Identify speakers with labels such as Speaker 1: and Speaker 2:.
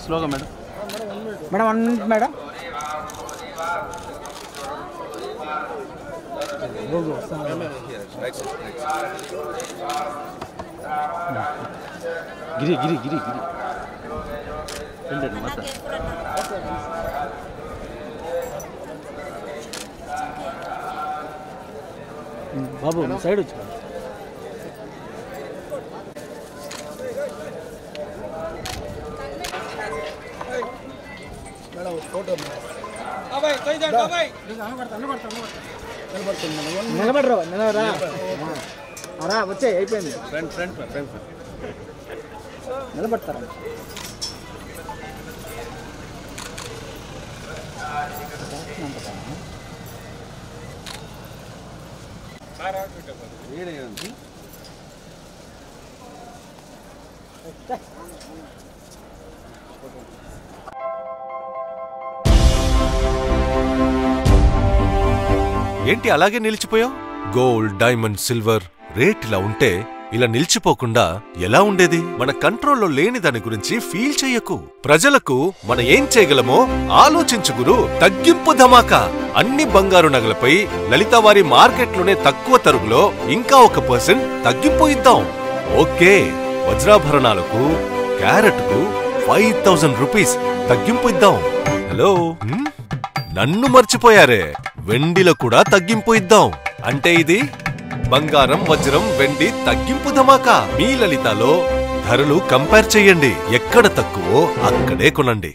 Speaker 1: స్లోగా madam.
Speaker 2: Madam 1 minute madam.
Speaker 1: Giri Giri Giri Giri బాబు side వచ్చి నిలబడరా వచ్చే అయిపోయింది. ఫ్రంట్ ఫ్రంట్ ఫ్రంట్
Speaker 2: నిలబడతారా
Speaker 3: ఏంటి అలాగే నిలిచిపోయావు? గోల్డ్, డైమండ్, సిల్వర్ రేట్ ఇలా ఉంటే ఇలా నిలిచిపోకుండా ఎలా ఉండేది? మన కంట్రోల్లో లేని దాని గురించి ఫీల్ చెయ్యకు. ప్రజలకు మనం ఏం చేయగలమో ఆలోచించు గురు. తగ్గింపు ధమాకా. అన్ని బంగారు నగలపై లలితవారి మార్కెట్లోనే తక్కువ తరుగులో ఇంకా 1% తగ్గింపు ఇద్దాం. ఓకే, వజ్రాభరణాలకు క్యారెట్కు 5000 రూపీస్ తగ్గింపు ఇద్దాం. హలో, నన్ను మర్చిపోయారే. వెండిలో కూడా తగ్గింపు ఇద్దాం. అంటే ఇది బంగారం, వజ్రం, వెండి తగ్గింపు ధమాకా. మీ లలితలో ధరలు కంపేర్ చెయ్యండి. ఎక్కడ తక్కువో అక్కడే కొనండి.